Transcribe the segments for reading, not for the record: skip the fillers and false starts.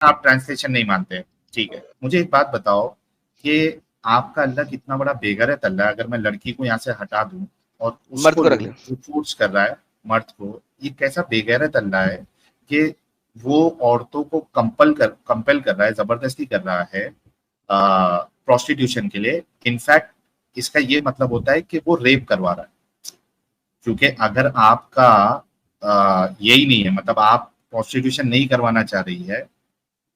آپ ٹرانسلیشن نہیں مانتے, ٹھیک ہے. مجھے ایک بات بتاؤ کہ آپ کا اللہ کتنا بڑا بے غیرت اللہ ہے. اگر میں لڑکی کو یہاں سے ہٹا دوں اور اس مرد کو کو رکھ لوں لیں. جو فورس کر رہا ہے مرد کو, یہ کیسا بے غیرت اللہ ہے کہ وہ عورتوں کو کمپل کر رہا ہے, زبردستی کر رہا ہے پروسٹیٹیوشن کے لیے. انفیکٹ اس کا یہ مطلب ہوتا ہے کہ وہ ریپ کروا رہا ہے. کیونکہ اگر آپ کا یہی نہیں ہے, مطلب آپ پروسٹیٹیوشن نہیں کروانا چاہ رہی ہے,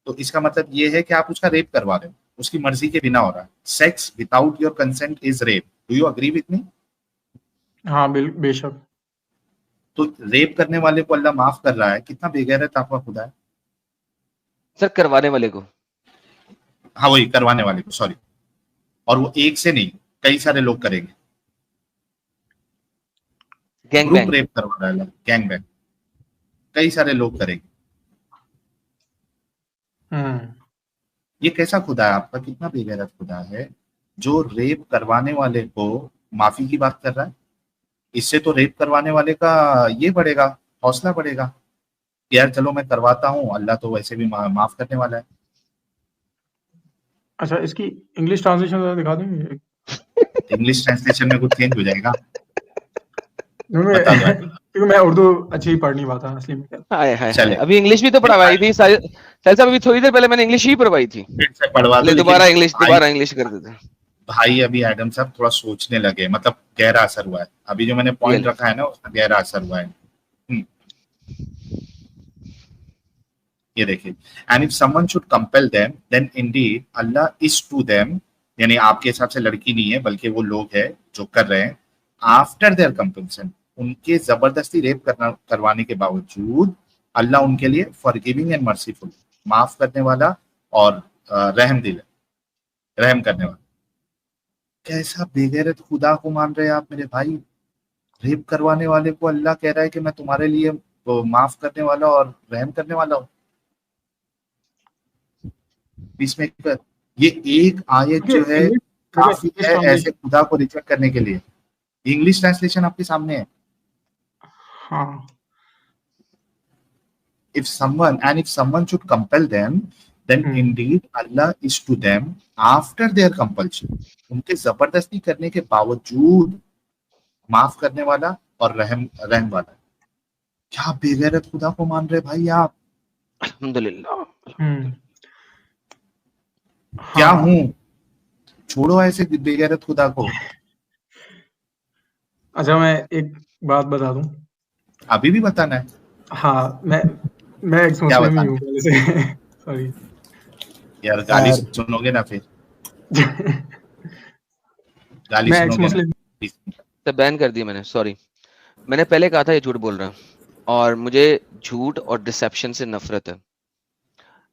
تو اس کا مطلب یہ ہے کہ آپ اس کا ریپ کروا رہے ہو, اس کی مرضی کے بنا ہو رہا ہے. Sex without your consent is rape. Do you agree with me? ہاں بے شک. تو ریپ کرنے والے کو اللہ معاف کر رہا ہے, کتنا بے غیرت آپ کا خدا ہے. سر کروانے والے کو, ہاں وہی کروانے والے کو, سوری. اور وہ ایک سے نہیں, کئی سارے لوگ کریں گے. Gang group being. ریپ کروا رہا ہے, گینگ بینگ, کئی سارے لوگ کریں گے. یہ کیسا خدا ہے آپ کا, کتنا بے غیرت خدا ہے جو ریپ کروانے والے کو معافی کی بات کر رہا ہے. اس سے تو ریپ کروانے والے کا یہ بڑھے گا, حوصلہ بڑھے گا کہ یار چلو میں کرواتا ہوں, اللہ تو ویسے بھی معاف کرنے والا ہے. اچھا اس کی انگلش ٹرانسلیشن دکھا دیں گے؟ انگلش ٹرانسلیشن میں کچھ چینج ہو جائے گا, بتا دو. کیونکہ میں اردو اچھی پڑھ نہیں پاتا اصلی میں. چلے ابھی انگلش بھی تو پڑھوائی تھی ساحل صاحب, ابھی تھوڑی دیر پہلے میں نے انگلش ہی پڑھوائی تھی. پھر سے پڑھوا دو, لیکن دوبارہ انگلش کر دیتے. بھائی ابھی ایڈم صاحب تھوڑا سوچنے لگے, مطلب گہرا اثر ہوا ہے. ابھی جو میں نے پوائنٹ رکھا ہے نا اس میں گہرا اثر ہوا ہے. یہ دیکھیے, and of some one should compel them then indeed Allah is to them, یعنی آپ کے حساب سے لڑکی نہیں ہے بلکہ وہ لوگ ہیں جو کر رہے ہیں. آفٹر دیئر کمپلشن, ان کے زبردستی ریپ کروانے کے باوجود اللہ ان کے لیے فارگیونگ اینڈ مرسیفل, معاف کرنے والا اور رحم دل, رحم کرنے والا. کیسا بے غیرت خدا کو مان رہے ہیں آپ میرے بھائی. ریپ کروانے والے کو اللہ کہہ رہا ہے کہ میں تمہارے لیے معاف کرنے والا اور رحم کرنے والا ہوں. اس میں یہ ایک آیت جو ہے کافی ہے ایسے خدا کو ریجیکٹ کرنے کے لیے. انگلش ٹرانسلیشن آپ کے سامنے ہے. ہاں. If someone should compel them, then indeed Allah is to them after their compulsion. ان کے زبردستی کرنے کے باوجود معاف کرنے والا اور رحم والا. کیا بے غیرت خدا کو مان رہے بھائی آپ. الحمدللہ. کیا ہوں, چھوڑو ایسے بے غیرت خدا کو. اچھا میں ایک بات بتا دوں, ابھی بھی بتانا ہے. ہاں میں ایک مسلم ہی ہوں پہلے سے. سوری یار, گالی سنو گے نا پھر, گالی میں سنو ایکس گے مسلم. تو بین کر دیا میں نے, سوری. میں نے پہلے کہا تھا یہ جھوٹ بول رہا ہے, اور مجھے جھوٹ اور ڈسیپشن سے نفرت ہے.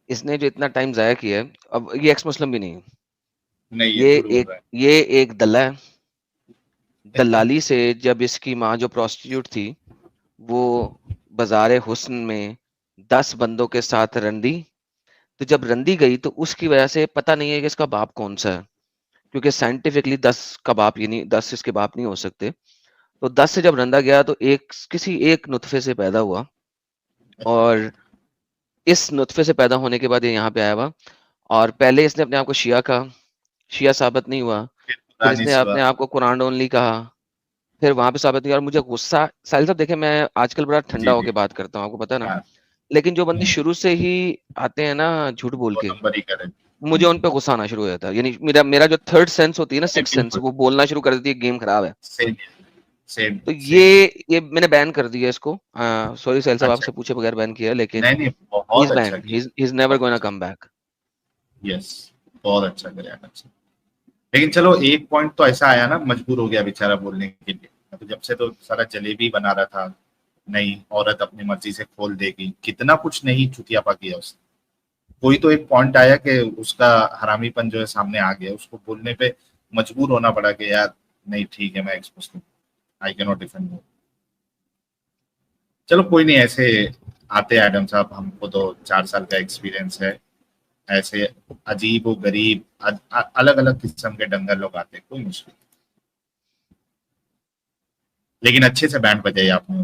اس نے جو اتنا ٹائم ضائع کیا ہے, اب یہ ایکس مسلم بھی نہیں ہے, یہ ایک دلہ ہے. دلالی سے جب اس کی ماں جو پروسٹیٹیوٹ تھی وہ بازار حسن میں 10 بندوں کے ساتھ رندی, تو جب رندی گئی تو اس کی وجہ سے پتہ نہیں ہے کہ اس کا باپ کون سا ہے, کیونکہ سائنٹیفکلی 10 کا باپ یعنی 10 اس کے باپ نہیں ہو سکتے. تو 10 سے جب رندا گیا تو کسی ایک نطفے سے پیدا ہوا, اور اس نطفے سے پیدا ہونے کے بعد یہ یہاں پہ آیا ہوا. اور پہلے اس نے اپنے آپ کو شیعہ کہا, شیعہ ثابت نہیں ہوا. پھر اس نے اپنے آپ کو قرآن اونلی کہا, پھر وہاں پہ ثابت نہیں. اور مجھے غصہ, ساحل صاحب دیکھیں میں آج کل بڑا ٹھنڈا ہو کے بات کرتا ہوں, آپ کو پتا نا, لیکن جو بندے شروع سے ہی آتے ہیں نا جھوٹ بول کے, مجھے ان پہ غصہ آنا شروع ہو جاتا ہے. یعنی میرا جو تھرڈ سینس ہوتی ہے نا, سکس سینس, وہ بولنا شروع کر دیتی ہے گیم خراب ہے. تو یہ میں نے بین کر دیا اس کو. سوری ساحل صاحب, آپ سے پوچھے بغیر بین کیا, لیکن he is banned, he is never going to come back. Yes, بہت اچھا کریا. لیکن چلو ایک پوائنٹ تو ایسا آیا نا, مجبور ہو گیا بیچارہ بولنے کے لیے. تو جب سے تو سارا جلیبی بنا رہا تھا, نہیں عورت اپنی مرضی سے کھول دے گی, کتنا کچھ نہیں چتیا پا کیا اس نے. کوئی تو ایک پوائنٹ آیا کہ اس کا حرامی پن جو ہے سامنے آ گیا, اس کو بولنے پہ مجبور ہونا پڑا کہ یار نہیں ٹھیک ہے, میں ایکس مسلم, آئی کی ناٹ ڈیفینڈ. چلو کوئی نہیں, ایسے آتے ایڈم صاحب, ہم کو تو 4 سال کا ایکسپیرینس ہے. ایسے عجیب و غریب الگ الگ قسم کے ڈنگر لوگ آتے, کوئی مشکل نہیں. لیکن اچھے سے بینڈ بجائی آپ نے.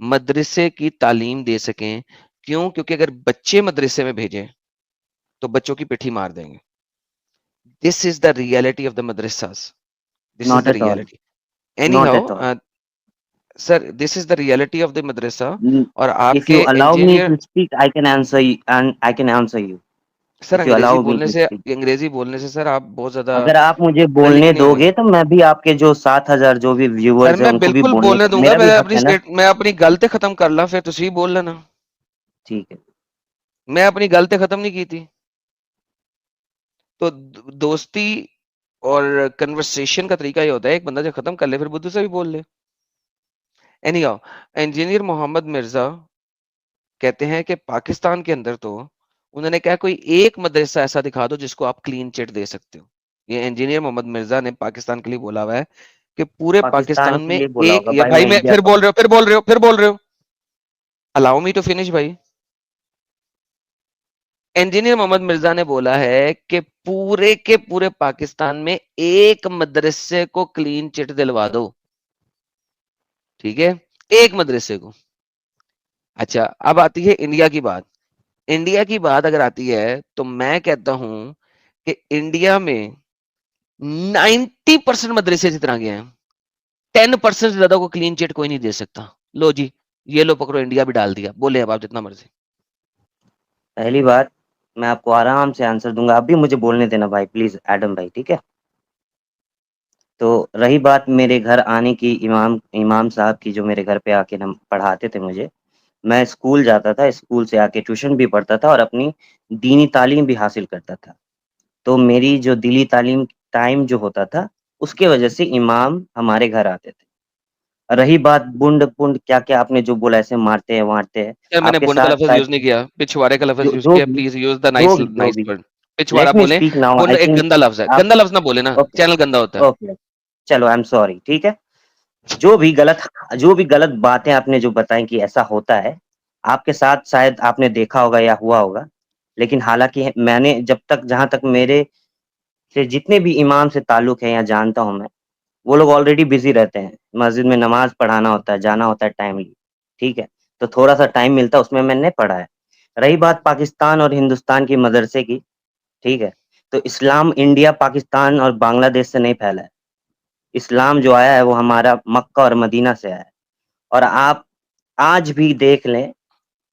مدرسے کی تعلیم دے سکیں. کیوں؟ کیونکہ اگر بچے مدرسے میں بھیجیں تو بچوں کی پٹھی مار دیں گے. This is the reality of the madrasas. This is Not the at all. Reality. Any Not how at all. Sir, this is the reality of the madrasa. اور آپ If you کے allow me engineer, to speak, I can answer you, and I can answer you. Sir If you allow انگریزی me بولنے to سے, speak. انگریزی بولنے سے سر آپ بہت زیادہ اگر آپ مجھے پڑھے بولنے لکھے نہیں دو ہوں گے. گے تو میں بھی آپ کے جو 7,000 جو بھی سر ویورز ہیں میں ان کو بھی بالکل بولنے بولنے کا دوں گا, میرا بھی حق ہے نا. میں اپنی گل تے ختم کر لا, پھر تسی بول لینا. ٹھیک ہے. میں اپنی گل تے ختم نہیں کی تھی. تو دوستی اور کنورسیشن کا طریقہ یہ ہوتا ہے, ایک بندہ جب ختم کر لے پھر بدو سے بھی بول لے. اینی ہاؤ, انجینئر محمد مرزا کہتے ہیں کہ پاکستان کے اندر تو انہوں نے کہا کوئی ایک مدرسہ ایسا دکھا دو جس کو آپ کلین چٹ دے سکتے ہو. یہ انجینئر محمد مرزا نے پاکستان کے لیے بولا ہوا ہے کہ پورے پاکستان کے میں لیے بولا ایک, ہوگا یا بھائی, بھائی میں میں انڈیا پھر کا بول رہے ہو, الاؤ می ٹو فنش بھائی. انجینئر محمد مرزا نے بولا ہے کہ پورے کے پورے پاکستان میں ایک مدرسے کو کلین چٹ دلوا دو. ٹھیک ہے, ایک مدرسے کو. اچھا, اب آتی ہے انڈیا کی بات. انڈیا کی بات اگر آتی ہے تو میں کہتا ہوں کہ انڈیا میں 90% مدرسے اس طرح کے ہیں. 10% سے زیادہ کو کلین چٹ کوئی نہیں دے سکتا. لو جی, یہ لو پکڑو, انڈیا بھی ڈال دیا. بولے اب آپ جتنا مرضی. پہلی بات میں آپ کو آرام سے آنسر دوں گا, آپ بھی مجھے بولنے دینا بھائی پلیز, ایڈم بھائی, ٹھیک ہے. تو رہی بات میرے گھر آنے کی, امام صاحب کی, جو میرے گھر پہ آ کے پڑھاتے تھے مجھے, میں اسکول جاتا تھا, اسکول سے آ کے ٹیوشن بھی پڑھتا تھا اور اپنی دینی تعلیم بھی حاصل کرتا تھا. تو میری جو دینی تعلیم ٹائم جو ہوتا تھا اس کے وجہ سے امام ہمارے گھر آتے تھے. رہی بات بنڈ پنڈ کیا کیا آپ نے جو بولا ایسے مارتے ہیں وارتے ہیں, سر میں نے آپ کے بنڈ کا ساتھ لفظ شاید یوز نہیں کیا, پچھوارے کا لفظ یوز جو کیا. بھی پلیز یوز دا جو نائس بھی جو نائس بھی ورڈ. پچھوارا لیٹ می بولیں. اسپیک ناؤ, بنڈ آئی ایک تھنک گندا لفظ ہے, آپ, گندا لفظ نہ بولے نا, اوکے چینل گندا ہوتا ہے. اوکے, چلو آئی ایم سوری, ٹھیک ہے. جو بھی غلط باتیں آپ نے جو بتائیں کہ ایسا ہوتا ہے, آپ کے ساتھ شاید آپ نے دیکھا ہوگا یا ہوا ہوگا, لیکن حالانکہ میں نے جہاں تک میرے سے جتنے بھی امام سے تعلق ہے یا جانتا ہوں میں, وہ لوگ آلریڈی بزی رہتے ہیں, مسجد میں نماز پڑھانا ہوتا ہے, جانا ہوتا ہے ٹائملی, ٹھیک ہے. تو تھوڑا سا ٹائم ملتا ہے, اس میں نے پڑھا ہے. رہی بات پاکستان اور ہندوستان کی مدرسے کی, ٹھیک ہے, تو اسلام انڈیا, پاکستان اور بنگلہ دیش سے نہیں پھیلا ہے. اسلام جو آیا ہے وہ ہمارا مکہ اور مدینہ سے آیا ہے. اور آپ آج بھی دیکھ لیں,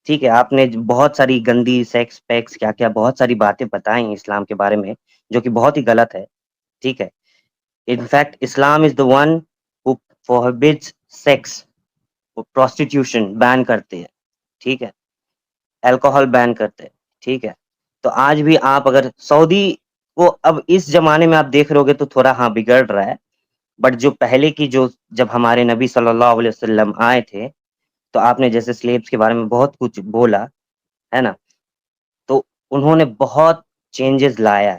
ٹھیک ہے, آپ نے بہت ساری گندی سیکس پیکس کیا کیا بہت ساری باتیں بتائیں اسلام کے بارے میں, جو کہ بہت ہی غلط ہے, ٹھیک ہے. In fact Islam is the one who forbids sex, prostitution ban کرتے ہیں, ٹھیک ہے, الکوہل بین کرتے ہیں, ٹھیک ہے. تو آج بھی آپ اگر سعودی کو اب اس زمانے میں آپ دیکھ رہے ہو گے تو تھوڑا ہاں بگڑ رہا ہے, بٹ جو پہلے کی جب ہمارے نبی صلی اللہ علیہ وسلم آئے تھے, تو آپ نے جیسے سلیبس کے بارے میں بہت کچھ بولا ہے نا, تو انہوں نے بہت چینجز لایا,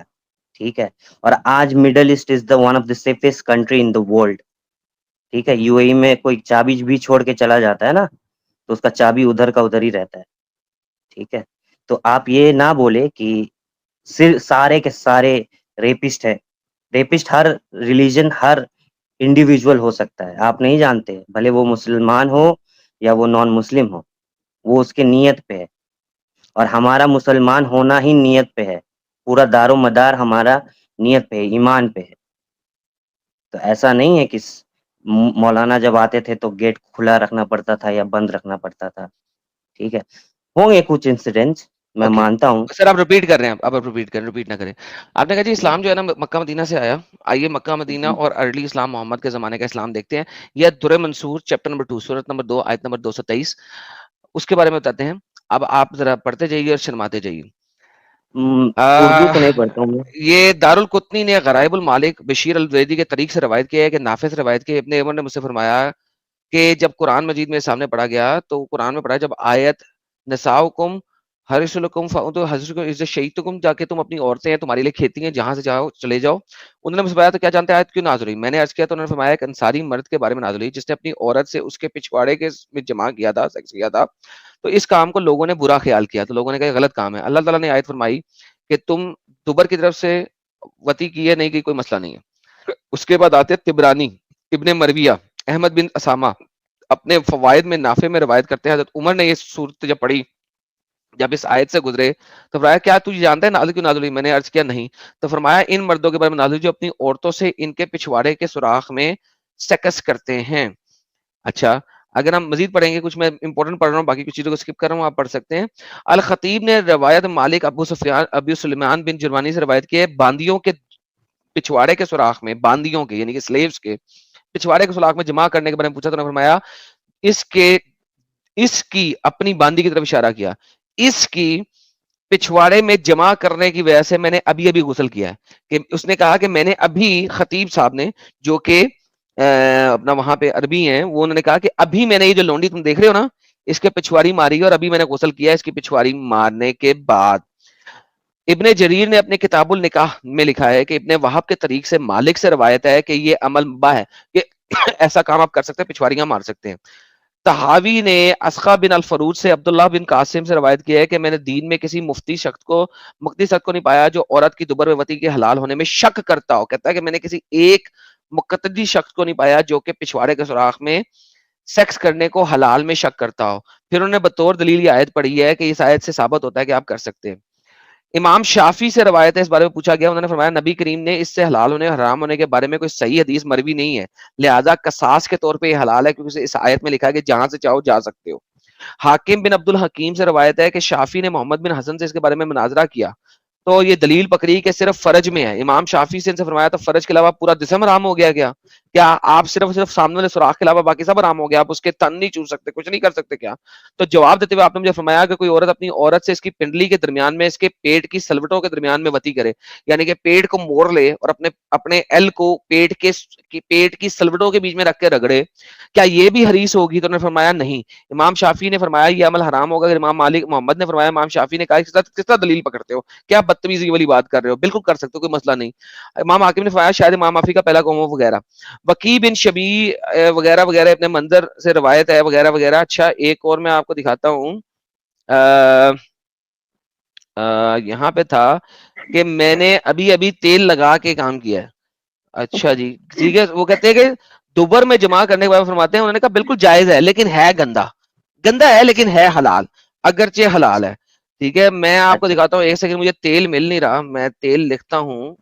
ٹھیک ہے. اور آج Middle East is the one of the safest country in the world, ٹھیک ہے. یو اے ای میں کوئی چابی بھی چھوڑ کے چلا جاتا ہے نا, تو اس کا چابی ادھر کا ادھر ہی رہتا ہے, ٹھیک ہے. تو آپ یہ نہ بولے کہ صرف سارے کے سارے ریپسٹ ہے. ریپسٹ ہر ریلیجن, ہر انڈیویجول ہو سکتا ہے, آپ نہیں جانتے, بھلے وہ مسلمان ہو یا وہ نان مسلم ہو, وہ اس کے نیت پہ ہے. اور ہمارا مسلمان ہونا ہی نیت پہ ہے, پورا دار و مدار ہمارا نیت پہ ہے, ایمان پہ ہے. تو ایسا نہیں ہے کہ مولانا جب آتے تھے تو گیٹ کھلا رکھنا پڑتا تھا یا بند رکھنا پڑتا تھا, ٹھیک ہے. ہوں گے کچھ انسیڈنٹس, میں اوکے مانتا ہوں. سر, آپ ریپیٹ کر رہے ہیں, اب آپ ریپیٹ نہ کریں. آپ نے کہا جی اسلام جو ہے نا مکہ مدینہ سے آیا. آئیے مکہ مدینہ اور ارلی اسلام محمد کے زمانے کا اسلام دیکھتے ہیں. یہ درر منصور چیپٹر نمبر 2 سورت نمبر 2 آیت نمبر 223, اس کے بارے میں بتاتے ہیں. اب آپ ذرا پڑھتے جائیے اور شرماتے جائیے. اردو تو نہیں پڑھتا ہوں میں. یہ دارالقطنی نے غرائب المالک بشیر الویدی کے طریق سے روایت کیا ہے کہ نافع سے روایت کی, ابن عمر نے مجھ سے فرمایا کہ جب قرآن مجید میں سامنے پڑھا گیا تو قرآن میں پڑھا جب آیت نساؤکم حرثلکم شہیدکم, جا کے تم اپنی عورتیں ہیں تمہارے لیے کھیتی ہیں, جہاں سے جاؤ چلے جاؤ. انہوں نے مجھ سے بتایا تو کیا جانتے ہیں آیت کیوں نازل ہوئی. میں نے عرض کیا تو انہوں نے فرمایا کہ انصاری مرد کے بارے میں نازل ہوئی جس نے اپنی عورت سے اس کے پچھواڑے کے میں جمع کیا تھا, سیکس کیا تھا. تو اس کام کو لوگوں نے برا خیال کیا, تو لوگوں نے کہا غلط کام ہے. اللہ تعالیٰ نے آیت فرمائی کہ تم دوبر کی طرف سے وتی کی ہے, نہیں کی کوئی مسئلہ نہیں ہے. اس کے بعد آتے تبرانی, ابن مرویہ, احمد بن اسامہ, اپنے فوائد میں نافع میں روایت کرتے ہیں حضرت عمر نے یہ صورت جب پڑھی، جب اس آیت سے گزرے تو فرمایا کیا تو جانتا ہے نازل کیوں نازل ہوئی؟ میں نے عرض کیا نہیں. تو فرمایا ان مردوں کے بارے میں نازل ہوئی جو اپنی عورتوں سے ان کے پچھواڑے کے سوراخ میں سیکس کرتے ہیں. اچھا اگر ہم مزید پڑھیں گے، کچھ میں امپورٹنٹ پڑھ رہا ہوں، باقی کچھ چیزوں کو اسکپ کر رہا ہوں، آپ پڑھ سکتے ہیں. الخطیب نے روایت مالک ابو سلیمان بن جروانی سے روایت کی ہے، باندیوں کے پچھواڑے کے سوراخ میں، باندیوں کے یعنی کہ سلیوز کے پچھواڑے کے سوراخ میں جمع کرنے کے بارے میں پوچھا تو انہوں نے فرمایا اس کی اپنی باندی کی طرف اشارہ کیا، اس کی پچھواڑے میں جمع کرنے کی وجہ سے میں نے ابھی ابھی غسل کیا ہے. کہ اس نے کہا کہ میں نے ابھی، خطیب صاحب نے جو کہ اپنا وہاں پہ عربی ہیں، وہ انہوں نے کہا کہ ابھی میں نے یہ جو لونڈی تم دیکھ رہے ہو نا، اس کے پچھواڑی ماری ہے اور ابھی میں نے غسل کیا ہے اس کی پچھواڑی مارنے کے بعد. ابن جریر نے اپنے کتاب النکاح میں لکھا ہے کہ ابن وہب کے طریق سے مالک سے روایت ہے کہ یہ عمل مباح ہے، کہ ایسا کام آپ کر سکتے ہیں، پچھواڑیاں مار سکتے ہیں. تحاوی نے اسقا بن الفروج سے عبداللہ بن قاسم سے روایت کیا ہے کہ میں نے دین میں کسی مفتی شخص کو نہیں پایا جو عورت کی دبر وتی کے حلال ہونے میں شک کرتا ہو. کہتا ہے کہ میں نے کسی ایک مقتدی شخص کو نہیں پایا جو کہ پچھواڑے کے سوراخ میں سیکس کرنے کو حلال میں شک کرتا ہو. پھر انہوں نے بطور دلیل یہ آیت پڑھی ہے کہ اس آیت سے ثابت ہوتا ہے کہ آپ کر سکتے ہیں. امام شافی سے روایت ہے، اس بارے میں پوچھا گیا، انہوں نے فرمایا نبی کریم نے اس سے حلال ہونے حرام ہونے کے بارے میں کوئی صحیح حدیث مروی نہیں ہے، لہذا قصاص کے طور پہ یہ حلال ہے کیونکہ اس آیت میں لکھا ہے کہ جہاں سے چاہو جا سکتے ہو. حاکم بن عبد الحکیم سے روایت ہے کہ شافی نے محمد بن حسن سے اس کے بارے میں مناظرہ کیا تو یہ دلیل پکڑی کہ صرف فرج میں ہے. امام شافی سے ان سے فرمایا تو فرج کے علاوہ پورا جسم حرام ہو گیا کیا آپ صرف سامنے والے سوراخ کے علاوہ باقی سب حرام ہو گیا، آپ اس کے تن نہیں چو سکتے، کچھ نہیں کر سکتے کیا؟ تو جواب دیتے ہوئے آپ نے مجھے فرمایا کہ کوئی عورت اپنی عورت سے اس کی پنڈلی کے درمیان میں، اس کے پیٹ کی سلوٹوں کے درمیان میں وتی کرے، یعنی کہ پیٹ کو موڑ لے اور اپنے ایل کو پیٹ کی سلوٹوں کے بیچ میں رکھ کے رگڑے، کیا یہ بھی حدیث ہوگی؟ تو انہوں نے فرمایا نہیں. امام شافی نے فرمایا یہ عمل حرام ہوگا. امام مالک محمد نے فرمایا، امام شافی نے کہا کس طرح دلیل پکڑتے ہو، کیا بدتمیزی والی بات کر رہے ہو؟ بالکل کر سکتے ہو، کوئی مسئلہ نہیں. امام حاکم نے فرمایا شاید امام معافی کا پہلا قوم وغیرہ. وکی بن شبی وغیرہ وغیرہ اپنے منظر سے روایت ہے وغیرہ وغیرہ. اچھا ایک اور میں آپ کو دکھاتا ہوں، یہاں پہ تھا کہ میں نے ابھی تیل لگا کے کام کیا ہے. اچھا جی ٹھیک ہے. وہ کہتے ہیں کہ دوبر میں جمع کرنے کے بارے میں فرماتے ہیں، انہوں نے کہا بالکل جائز ہے لیکن ہے گندا ہے لیکن ہے حلال، اگرچہ حلال ہے. ٹھیک ہے میں آپ کو دکھاتا ہوں، ایک سیکنڈ، مجھے تیل مل نہیں رہا، میں تیل لکھتا ہوں.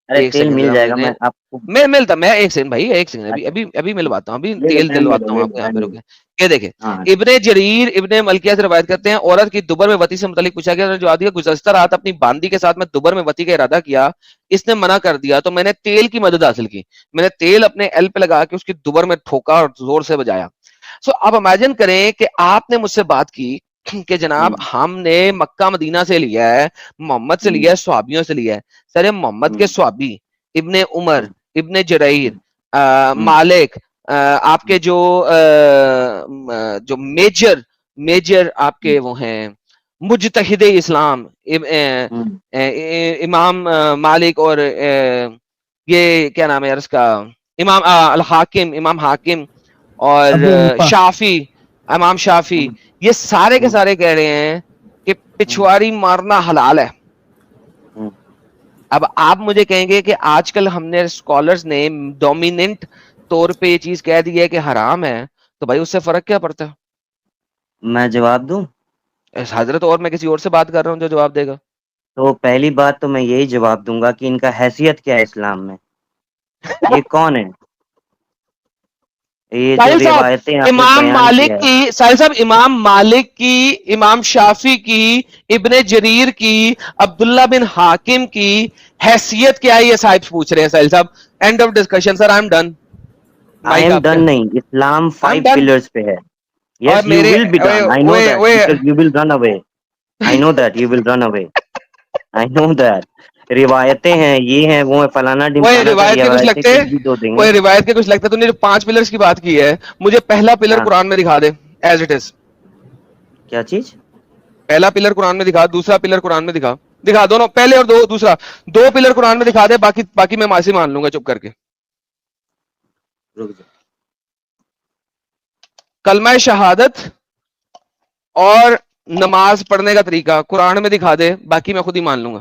ارے ایک تیل سیکنڈ مل ذرا، جائے گا، میں آپ کو میں ایک سیکنڈ بھائی، ایک سیکنڈ ابھی ملواتا ہوں، ابھی تیل دلواتا ہوں آپ کو. یہاں پہ رکے، یہ دیکھیں ہاں ابن جریر ابن ملکیہ سے روایت کرتے ہیں عورت کی دبر میں وتی سے متعلق پوچھا گیا، جو آدمی گزشتہ رات اپنی باندی کے ساتھ میں دبر میں وتی کا ارادہ کیا، اس نے منع کر دیا تو میں نے تیل کی مدد حاصل کی، میں نے تیل اپنے ایل پہ لگا کے اس کی دبر میں ٹھوکا اور زور سے بجایا. سو آپ امیجن کریں کہ آپ نے مجھ سے بات کی کہ جناب ہم نے مکہ مدینہ سے لیا ہے، محمد سے لیا ہے، صحابیوں سے لیا ہے. سر محمد کے صحابی ابن عمر، ابن جریر، مالک، آپ کے جو میجر آپ کے وہ ہیں مجتہد اسلام، امام مالک، اور یہ کیا نام ہے اس کا، امام امام حاکم اور ابو حنیفہ شافی، امام شافی، یہ سارے کے سارے کہہ رہے ہیں کہ پچھواڑی مارنا حلال ہے. اب آپ مجھے کہیں گے کہ آج کل ہم نے اسکالرز نے ڈومیننٹ طور پہ یہ چیز کہہ دی ہے کہ حرام ہے، تو بھائی اس سے فرق کیا پڑتا ہے؟ میں جواب دوں حضرت، اور میں کسی اور سے بات کر رہا ہوں جو جواب دے گا. تو پہلی بات تو میں یہی جواب دوں گا کہ ان کا حیثیت کیا ہے اسلام میں، یہ کون ہے؟ یہ جو ساحل صاحب روایتیں آپ نے امام بیان کیا مالک ہے، کی، ساحل صاحب امام مالک کی، امام شافی کی، ابن جریر کی، عبداللہ بن حاکم کی حیثیت کیا ہے یہ صاحب پوچھ رہے ہیں. ساحل صاحب end of discussion. Sir I am done, I mic am آپ کا، ڈن نہیں، اسلام آئی ایم 5 ڈن. پلرز پہ ہے. اور یس یو میرے will be done, I know that because you will run away, I know that you will run away, I know that. روایتیں ہیں، یہ ہیں وہ ہیں، فلانا ڈمکانا، سے روایتیں کچھ بھی دو دیں گے. روایت کے کچھ لگتا ہے. تو نے جو 5 پلرز کی بات کی ہے، مجھے پہلا پلر ہاں قرآن میں دکھا دے ایز اٹ از. کیا چیز؟ پہلا پلر قرآن میں دکھا، دوسرا پلر قرآن میں دکھا دونوں، پہلے اور دوسرا، 2 پلر قرآن میں دکھا دے، باقی میں معافی مان لوں گا چپ کر کے. رک جا. کلمہ شہادت اور نماز پڑھنے کا طریقہ قرآن میں دکھا دے، باقی میں خود ہی مان لوں گا.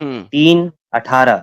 3:18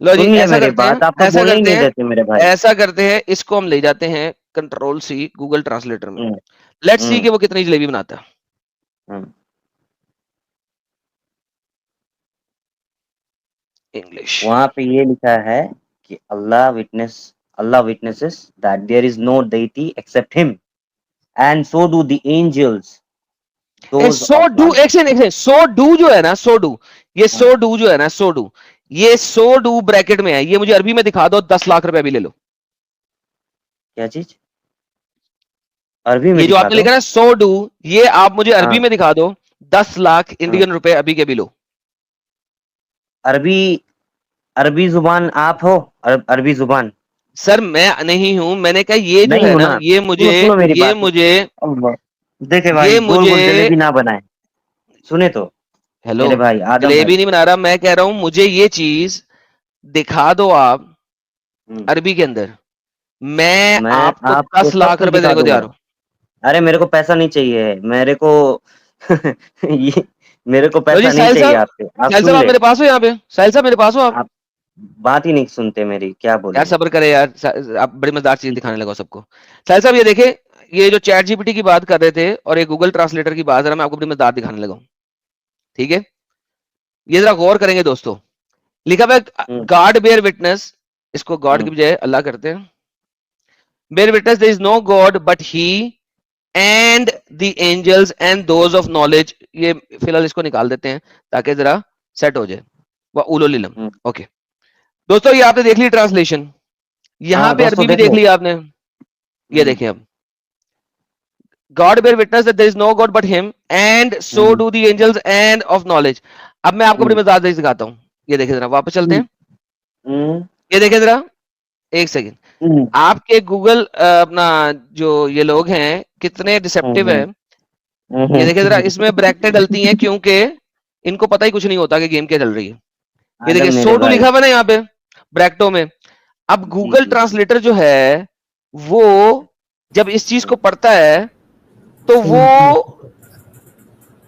لو جی سن لے ایسا میری کرتے ہیں بات, آپ کو ایسا بولنے ہی کرتے نہیں ہیں دیتے میرے بھائی. ایسا کرتے ہیں اس کو ہم لے جاتے ہیں کنٹرول سی گوگل ٹرانسلیٹر میں. ہوں, لیٹ سی ہوں, کہ وہ کتنی جلیبی بناتا ہے. ہوں. انگلش وہاں پہ یہ لکھا ہے کہ اللہ witnesses that there is no deity except him and so do the angels those so of do knowledge. ایک سیکنڈ سو ڈو جو ہے نا سو ڈو یہ ہاں, سو ڈو جو ہے نا سو ڈو یہ سو ڈو بریکٹ میں ہے. یہ مجھے عربی میں دکھا دو 10 لاکھ روپے بھی لے لو. کیا چیز عربی میں یہ جو دکھا آپ نے دو. لکھا نا سو ڈو یہ آپ مجھے ہاں, عربی میں دکھا دو 10 لاکھ ہاں. انڈین روپے ابھی کے بھی لو. عربی زبان آپ ہو, عربی زبان سر میں نہیں ہوں, میں نے کہا یہ جو نہیں ہے نا ہونا. یہ سنو مجھے سنو میری یہ بات. مجھے اللہ دیکھے یہ بھائی, گول مجھے گول جلیبی نہ بنائے. سنے تو ہیلو میرے بھائی آدم بھائی. جلیبی نہیں بنا رہا, میں کہہ رہا ہوں مجھے یہ چیز دکھا دو آپ ہوں. عربی کے اندر, میں میں آپ کو آپ کو 10 سب لاکھ کچھ روپے دکھا دینے کو دوں گا. تیار ہوں. ارے میرے کو پیسہ نہیں چاہیے, میرے کو یہ میرے کو لو پیسہ جی نہیں چاہیے آپ سے. آپ ساحل سن صاحب آپ لے, میرے پاس ہو یہاں پہ, ساحل صاحب میرے پاس ہو آپ. آپ بات ہی نہیں سنتے میری, کیا یار بولوں. صبر کرے یار, آپ بڑی مزدار چیز دکھانے لگا سب کو. ساحل صاحب یہ دیکھیں, یہ جو چیٹ جی پی ٹی کی بات کر رہے تھے اور یہ گوگل ٹرانسلیٹر کی بات, ذرا میں آپ کو بڑی مزدار دکھانے لگا ہوں. ٹھیک ہے, یہ ذرا غور کریں گے دوستو. لکھا ہوا ہے گاڈ بیئر وٹنس, اس کو گاڈ کی بجائے اللہ کرتے ہیں. Bear witness there is no God but he and the angels and those of knowledge. یہ فی الحال اس کو نکال دیتے ہیں تاکہ ذرا سیٹ ہو جائے. وَأُولُو الْعِلْمِ. اوکے دوستو, یہ آپ نے دیکھ لی ٹرانسلیشن, یہاں ہاں پہ دوستوں عربی بھی دیکھ دیکھ لو. لی آپ نے. یہ دیکھیں اب, God bear witness that there is no God but him and so do the angels and of knowledge. اب میں آپ کو بڑی مزاج سے سکھاتا ہوں. یہ دیکھیں ذرا, واپس چلتے ہیں. یہ دیکھیں ذرا, ایک سیکنڈ. آپ کے گوگل اپنا جو یہ لوگ ہیں کتنے ڈسپٹیو ہیں. یہ دیکھیں ذرا, اس میں بریکٹیں ڈلتی ہیں کیونکہ ان کو پتہ ہی کچھ نہیں ہوتا کہ گیم کیا چل رہی ہے. یہ دیکھیں آدم میرے سو ٹو بھائی. لکھا ہوا نا یہاں پہ بریکٹوں میں. اب جی گوگل جی ٹرانسلیٹر جو ہے وہ جب اس چیز کو پڑھتا ہے تو وہ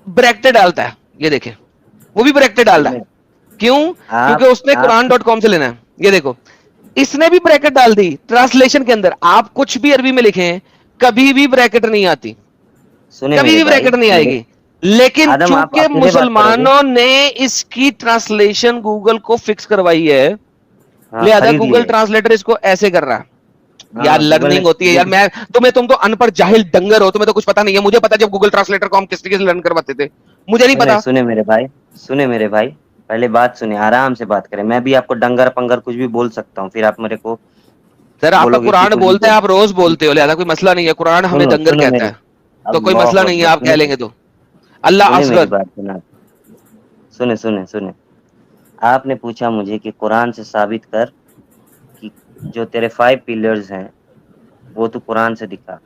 بریکٹیں ڈالتا ہے. یہ دیکھیں وہ بھی بریکٹیں ڈال رہا ہے. کیوں؟ آپ کیونکہ اس نے آپ quran.com سے لینا ہے. یہ دیکھو, اس نے بھی بریکٹ ڈال دی ٹرانسلیشن کے اندر. آپ کچھ بھی عربی میں لکھیں کبھی بھی بریکٹ نہیں آتی, سنے کبھی میرے بھی بھائی, بریکٹ نہیں آئے میرے گی. لیکن آدم آپ چونکہ اکیلے بات کرو گے. مسلمانوں نے اس کی ٹرانسلیشن گوگل کو فکس کروائی ہے, ہاں لہذا خرید گوگل لیے. ٹرانسلیٹر اس کو ایسے کر رہا ہے. ہاں یار گوگل لرننگ ہوتی ہے یار, نے میں تم تو ان پڑھ جاہل ڈنگر ہو, تمہیں تو کچھ پتا نہیں ہے. مجھے پتا جب گوگل ٹرانسلیٹر کو ہم کس طریقے سے لرن کرواتے تھے, مجھے نہیں پتا. سنے میرے بھائی, سنے میرے بھائی, پہلے بات سنے, آرام سے بات کریں. میں بھی آپ کو ڈنگر پنگر کچھ بھی بول سکتا ہوں, پھر آپ میرے کو سر آپ کا بولو گے کہ قرآن کچھ بھی بولتے ہیں, بول. آپ روز بولتے ہو, لہذا کوئی مسئلہ نہیں ہے. قرآن ہمیں سنو ڈنگر سنو کہتا میری, ہے, تو کوئی مسئلہ اللہ نہیں ہے, اکبر, آپ کہہ لیں گے تو. اللہ سنے میری اصغر. بات. سنے آپ نے پوچھا مجھے کہ قرآن سے ثابت کر کہ جو تیرے 5 پلرز ہیں وہ تو قرآن سے دکھا.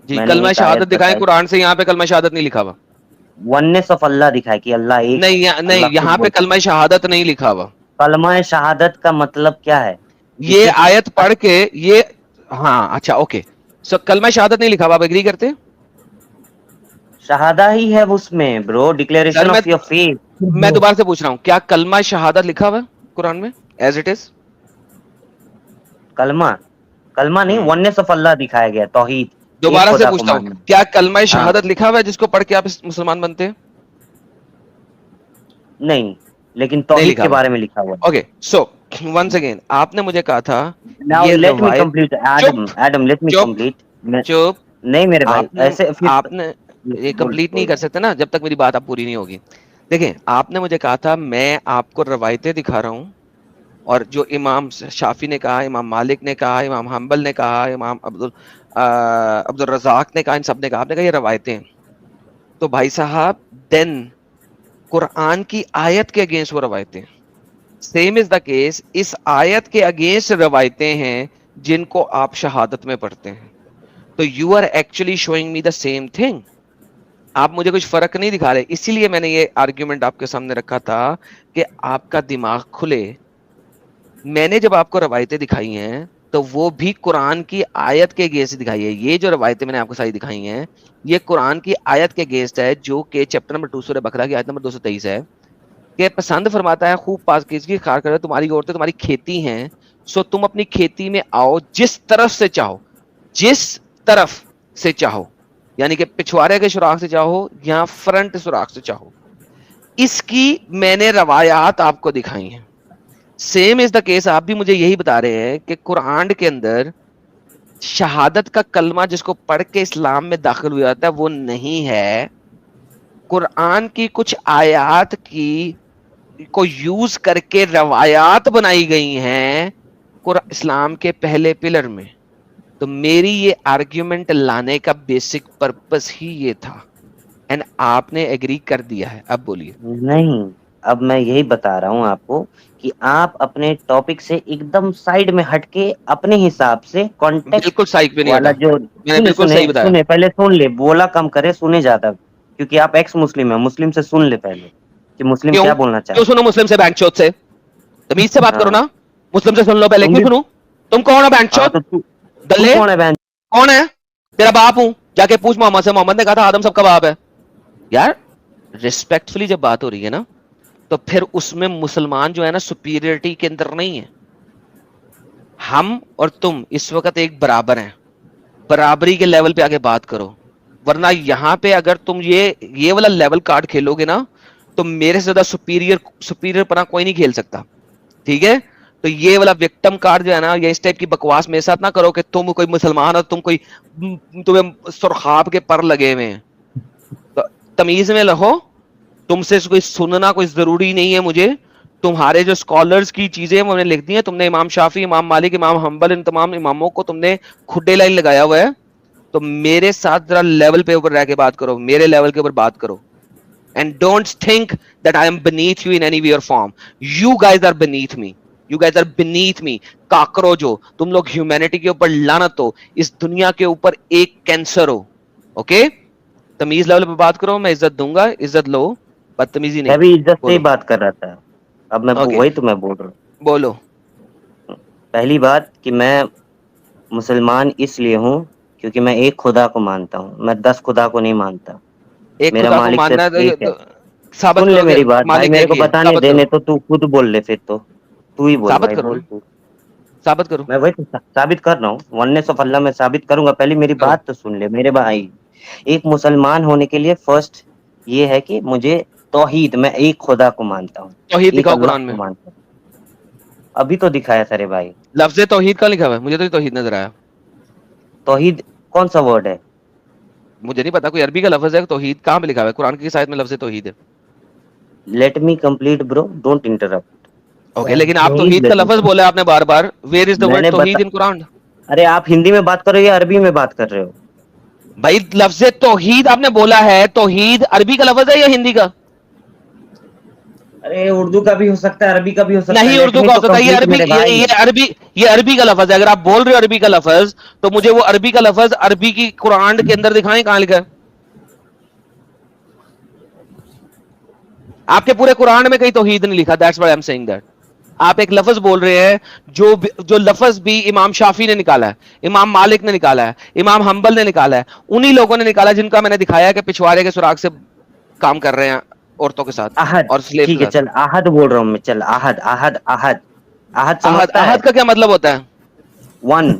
جی میں نے کلمہ ایک آیت شہادت دکھائیں بتائی, قرآن سے, یہاں پہ کلمہ شہادت نہیں لکھا ہوا. ونس آف اللہ دکھائے کہ اللہ ایک ہے, نہیں, اللہ خود یہاں پہ بولتا ہے. کلمہ شہادت نہیں لکھا ہوا. کلمہ شہادت کا مطلب کیا ہے؟ یہ کسی آیت پڑھ کے یہ, ہاں اچھا اوکے, سو کلمہ شہادت نہیں لکھا ہوا, آپ ایگری کرتے ہیں؟ شہادہ ہی ہے اس میں برو, سر ڈکلیریشن آف یور فیتھ. میں دوبارہ سے پوچھ رہا ہوں, کیا کلمہ شہادت لکھا ہوا ہے قرآن میں ایز اٹ از؟ کلمہ نہیں, ونس آف اللہ دکھایا گیا, توحید, ایک دوبارہ سے خدا کو پوچھتا ہوں, ماننا. کیا کلمہ ہاں شہادت لکھا ہوا ہے جس کو پڑھ کے آپ مسلمان بنتے ہیں؟ نہیں, لیکن نہیں توحید لکھا کے ہوا. بارے میں لکھا ہوا ہے. اوکے سو ونس اگین, آپ نے مجھے کہا تھا Now یہ let me روایت. complete, چپ Adam, let me چپ complete. چپ, نہیں میرے بھائی, ایسے پھر آپ نے یہ کمپلیٹ نہیں کر سکتے نا جب تک میری بات آپ پوری نہیں ہوگی. دیکھیں آپ نے مجھے کہا تھا میں آپ کو روایتیں دکھا رہا ہوں, اور جو امام شافی نے کہا, امام مالک نے کہا, امام حنبل نے کہا, امام عبد الرزاق نے کہا, ان سب نے کہا, آپ نے کہا یہ روایتیں. تو بھائی صاحب دین قرآن کی آیت کے اگینسٹ وہ روایتیں, سیم از دا کیس, اس آیت کے اگینسٹ روایتیں ہیں جن کو آپ شہادت میں پڑھتے ہیں. تو you are actually showing me the same thing. آپ مجھے کچھ فرق نہیں دکھا رہے, اسی لیے میں نے یہ آرگیومنٹ آپ کے سامنے رکھا تھا کہ آپ کا دماغ کھلے. میں نے جب آپ کو روایتیں دکھائی ہیں تو وہ بھی قرآن کی آیت کے اگینسٹ دکھائی ہے. یہ جو روایتیں میں نے آپ کو ساری دکھائی ہیں یہ قرآن کی آیت کے اگینسٹ ہے, جو کہ چیپٹر نمبر 2 سورہ بقرہ کی آیت نمبر 223 ہے. کہ پسند فرماتا ہے خوب پاکیزگی اختیار کرے, تمہاری عورتیں تمہاری کھیتی ہیں, سو تم اپنی کھیتی میں آؤ جس طرف سے چاہو, جس طرف سے چاہو, یعنی کہ پچھوارے کے سوراخ سے چاہو یا فرنٹ سوراخ سے چاہو. اس کی میں نے روایات آپ کو دکھائی ہیں. سیم از دا کیس, آپ بھی مجھے یہی بتا رہے ہیں کہ قرآن کے اندر شہادت کا کلمہ جس کو پڑھ کے اسلام میں داخل ہو جاتا ہے وہ نہیں ہے. قرآن کی کچھ آیات کی کو یوز کر کے روایات بنائی گئی ہیں اسلام کے پہلے پلر میں. تو میری یہ آرگیومنٹ لانے کا بیسک پرپس ہی یہ تھا, اینڈ آپ نے ایگری کر دیا ہے. اب بولیے. نہیں, اب میں یہی بتا رہا ہوں آپ کو کہ آپ اپنے ٹاپک سے ایک دم سائڈ میں ہٹ کے اپنے حساب سے کانٹیکٹ بالکل سائیک پہ نہیں والا ہٹا, جو میں نے بالکل صحیح بتایا. سنے پہلے سن لے, بولا کم کرے سنے زیادہ, کیونکہ آپ ایکس مسلم ہیں, مسلم سے سن لے پہلے کہ مسلم کیوں کیا بولنا کیوں چاہتے سنو مسلم سے, بینک چوت سے تمیز سے بات کرو نا. مسلم سے سن لو پہلے, کیوں سنو؟ تم کون ہو بینک ہاں چوت؟ تو تو دلے کون ہے بہن؟ کون ہے؟ تیرا باپ ہوں, جا کے پوچھ محمد سے, محمد نے کہا تھا آدم سب کا باپ ہے. یار ریسپیکٹفلی جب بات ہو رہی ہے نا تو پھر اس میں مسلمان جو ہے نا سپیریئرٹی کے اندر نہیں ہے. ہم اور تم اس وقت ایک برابر ہیں, برابری کے لیول پہ آگے بات کرو, ورنہ یہاں پہ اگر تم یہ والا لیول کارڈ کھیلو گے نا تو میرے سے زیادہ سپیریئر پنا کوئی نہیں کھیل سکتا. ٹھیک ہے, تو یہ والا وکٹم کارڈ جو ہے نا, یہ اس ٹائپ کی بکواس میرے ساتھ نہ کرو کہ تم کوئی مسلمان ہو, تم کوئی تمہیں سرخاب کے پر لگے ہوئے ہیں. تمیز میں رہو, تم سے کوئی سننا کوئی ضروری نہیں ہے مجھے. تمہارے جو اسکالرز کی چیزیں وہ نے لکھ دی ہیں, تم نے امام شافی, امام مالک, امام حنبل, ان تمام اماموں کو تم نے کھڈے لائن لگایا ہوا ہے. تو میرے ساتھ ذرا لیول پہ اوپر رہ کے بات کرو, میرے لیول کے اوپر بات کرو. And don't think that I am beneath you in any way or form. You guys are beneath me. You guys are beneath me. Cockroach ہو تم لوگ, ہیومینٹی کے اوپر لعنت ہو, اس دنیا کے اوپر ایک کینسر ہو. اوکے, تمیز لیول پہ بات کرو, میں عزت دوں گا, عزت لو, بدتمیزی میں نہیں. بھی عزت سے ہی بولو. بات کر رہا تھا, اب میں اوکے وہی تو میں بول رہا ہوں. بولو. پہلی بات کہ میں مسلمان اس لیے ہوں کیونکہ میں ایک خدا کو مانتا ہوں, میں 10 خدا کو نہیں مانتا. ایک میرا خدا کو مالک ماننا صرف ایک ہے. ہے, ثابت سن لے کرو گے میری بات بھائی, مالک میرے ایک کو ہی ہے, بتانے ثابت کرو. دینے, تو خود بول لے, پھر تو ہی بول ثابت بھائی, کرو بول نا, تو. ثابت کرو. میں وہی تو ثابت کر رہا ہوں, ونس آف اللہ میں ثابت کروں گا. پہلی میری کرو. بات تو سن لے میرے بھائی. ایک مسلمان ہونے کے لیے فرسٹ یہ ہے کہ مجھے توحید, میں ایک خدا کو مانتا ہوں, توحید ایک دکھاؤ اللہ قرآن میں. کو مانتا ہوں. ابھی تو دکھایا سارے بھائی, لفظ توحید کا لکھا ہوا ہے, مجھے تو توحید نظر آیا. توحید کون سا ورڈ ہے؟ مجھے نہیں پتا, کوئی عربی کا لفظ ہے توحید, کہاں پہ لکھا ہوا ہے قرآن کی کس آیت میں لفظ توحید ہے؟ لیٹ می کمپلیٹ برو, ڈونٹ انٹرپٹ. اوکے, لیکن آپ توحید کا لفظ بولا آپ نے بار بار, ویئر از دا میں ورڈ نے توحید ان قرآن؟ ارے آپ ہندی میں بات کر رہے ہو یا عربی میں بات کر رہے ہو؟ بھائی لفظ توحید آپ نے بولا ہے, توحید عربی کا لفظ ہے یا ہندی کا؟ ارے اردو کا بھی ہو سکتا ہے, عربی کا بھی ہو سکتا ہے. نہیں لیٹ اردو می کا ہو تو سکتا ہے, یہ کمپلیٹ عربی, میرے بھائی. یہ عربی کا لفظ ہے. اگر آپ بول رہے ہو عربی کا لفظ تو مجھے وہ عربی کا لفظ عربی کی قرآن کے اندر دکھائیں, کہاں لکھا ہے؟ آپ کے پورے قرآن میں کہیں توحید نہیں لکھا. That's why I'm saying that. آپ ایک لفظ بول رہے ہیں جو لفظ بھی امام شافی نے نکالا ہے, امام مالک نے نکالا ہے, امام حنبل نے نکالا ہے, انہی لوگوں نے نکالا جن کا میں نے دکھایا کہ پچھوارے کے سراغ سے کام کر رہے ہیں عورتوں کے ساتھ احد, اور سلیب کے ٹھیک ہے ساتھ. چل احد بول رہا ہوں میں, چل احد احد احد احد سمجھتا ہے؟ احد کا کیا مطلب ہوتا ہے؟ ون.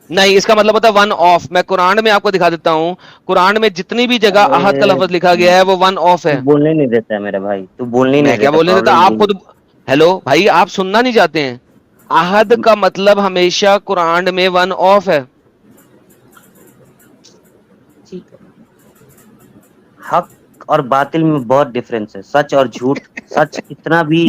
نہیں, اس کا مطلب ہوتا ہے ون آف. میں قرآن میں آپ کو دکھا دیتا ہوں, قرآن میں جتنی بھی جگہ احد کا لفظ لکھا گیا ہے وہ ون آف تو ہے. بولنے نہیں دیتا ہے میرے بھائی, تو بولنے میں نہیں کیا دیتا, بولنے دیتا, پرابلم آپ یہی. خود. ہیلو بھائی, آپ سننا نہیں چاہتے ہیں؟ احد کا مطلب ہمیشہ قرآن میں ون آف ہے. ٹھیک ہے, حق اور باطل میں بہت ڈفرینس ہے, سچ اور جھوٹ. سچ کتنا بھی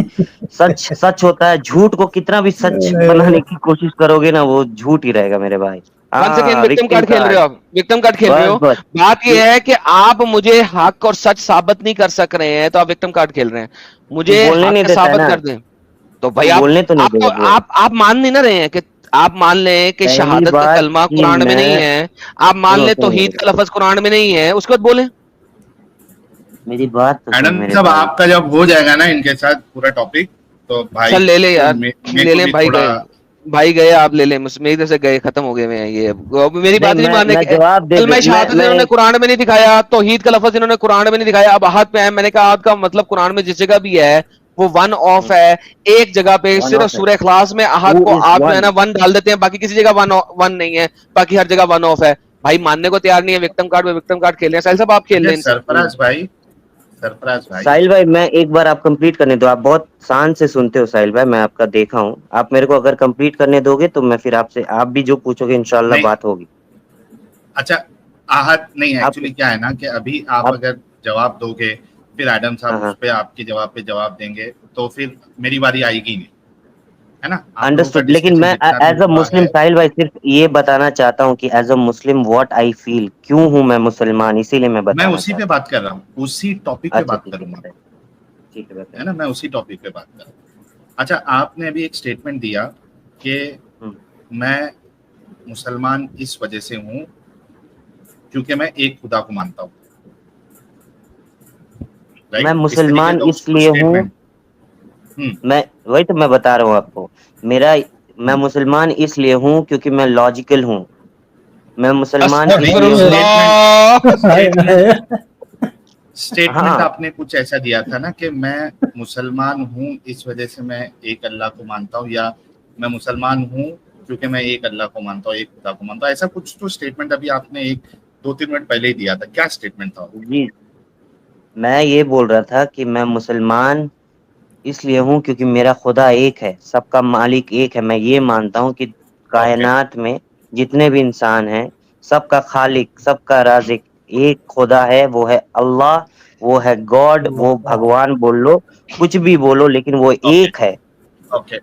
سچ ہوتا ہے, جھوٹ کو کتنا بھی سچ بنانے کی کوشش کرو گے نا وہ جھوٹ ہی رہے گا میرے بھائی. ون سیکنڈ, ہاں, وکٹم وکٹم کارڈ کھیل رہے کارڈ. ہو آپ, وکٹم کارڈ کھیل رہے بس ہو. بس بات یہ ہے کہ آپ مجھے حق اور سچ ثابت نہیں کر سک رہے ہیں تو آپ وکٹم کارڈ کھیل رہے ہیں. تو مجھے بولنے نہیں حق دیتا ہے ثابت نا, کر دیں تو تو بھائی آپ بولنے تو نہیں آپ دے تو گا برو. آپ مان نہیں نہ رہے ہیں کہ آپ مان لیں کہ پہلی شہادت کا بات کلمہ کہ قرآن میں نہیں میں, ہے, آپ مان سنو لیں سنو توحید میری کا لفظ قرآن میں نہیں ہے, اس کے بعد بولیں. میری بات تو سن ایڈم میرے صاحب بھائی. آپ کا جب ہو جائے گا نا ان کے ساتھ پورا ٹاپک تو بھائی چل لے لے کو یار, میرے لے کو لیں بھی بھائی تھوڑا گئے. بھائی گئے آپ لے لیں میری طرف سے گئے ختم ہو گئے ہوئے ہیں یہ میری بات نہیں ماننے میں جواب دے کلمہ شہادت انہوں نے قرآن میں نہیں دکھایا توحید کا لفظ انہوں نے قرآن میں نہیں دکھایا اب احد پہ ہے میں نے کہا احد کا مطلب قرآن میں جس جگہ بھی ہے وہ ون آف ہے ایک جگہ پہ صرف سورہ اخلاص میں احد کو آپ جو ہے نا ون ڈال دیتے ہیں باقی کسی جگہ ون نہیں ہے باقی ہر جگہ ون آف ہے بھائی ماننے کو تیار نہیں ہے وکٹم کارڈ پہ وکٹم کارڈ کھیل رہے ہیں ساحل صاحب آپ کھیل رہے ہیں سرفراز بھائی ساحل بھائی میں ایک بار آپ کمپلیٹ کرنے دو آپ بہت شان سے سنتے ہو ساحل بھائی میں آپ کا دیکھا ہوں آپ میرے کو اگر کمپلیٹ کرنے دو گے تو میں پھر آپ سے آپ بھی جو پوچھو گے انشاءاللہ نہیں، بات ہوگی اچھا احد نہیں آپ ایکچولی کیا ہے نا کہ ابھی آپ اگر جواب دو گے پھر ایڈم صاحب ہاں اس پہ آپ کے جواب پہ جواب دیں گے تو پھر میری باری آئے گی نہیں ہے نا آپ لوگوں کا انڈرسٹوڈ لیکن ڈسکشن میں جتنا بھی ایز اے ہوا مسلم ہے ساحل بھائی صرف یہ بتانا چاہتا ہوں کہ as a Muslim what I فیل کیوں ہوں میں مسلمان اسی لیے میں میں بتانا اسی پہ چاہتا بات کر رہا ہوں اسی ٹاپک ہوں پہ اچھا بات ٹھیک ہے کروں گا بتائیں ٹھیک ہے ہے بتائیں نا میں اسی ٹاپک پہ بات کر رہا ہوں اچھا آپ نے ابھی ایک اسٹیٹمنٹ دیا کہ میں مسلمان اس وجہ سے ہوں کیونکہ میں ایک خدا کو مانتا ہوں میں رائٹ اس طریقے مسلمان کا اس لیے ہوں میں وہی تو میں بتا رہا ہوں آپ کو میں مسلمان اس لیے ہوں کیونکہ میں لاجیکل ہوں میں مسلمان اس استغفر لیے ہوں اللہ اسٹیٹمنٹ ہاں آپ نے کچھ ایسا دیا تھا نا کہ میں مسلمان ہوں اس وجہ سے میں ایک اللہ کو مانتا ہوں یا میں مسلمان ہوں کیونکہ میں ایک اللہ کو مانتا ہوں ایک خدا کو مانتا ہوں ایسا کچھ تو اسٹیٹمنٹ ابھی آپ نے ایک 2-3 منٹ پہلے ہی دیا تھا کیا اسٹیٹمنٹ تھا جی میں یہ بول رہا تھا کہ میں مسلمان اس لیے ہوں کیونکہ میرا خدا ایک ہے سب کا مالک ایک ہے میں یہ مانتا ہوں کہ کائنات میں جتنے بھی انسان ہیں سب کا خالق سب کا رازق ایک خدا ہے وہ ہے اللہ وہ ہے گاڈ وہ بھگوان بول لو کچھ بھی بولو لیکن وہ ایک ہے اوکے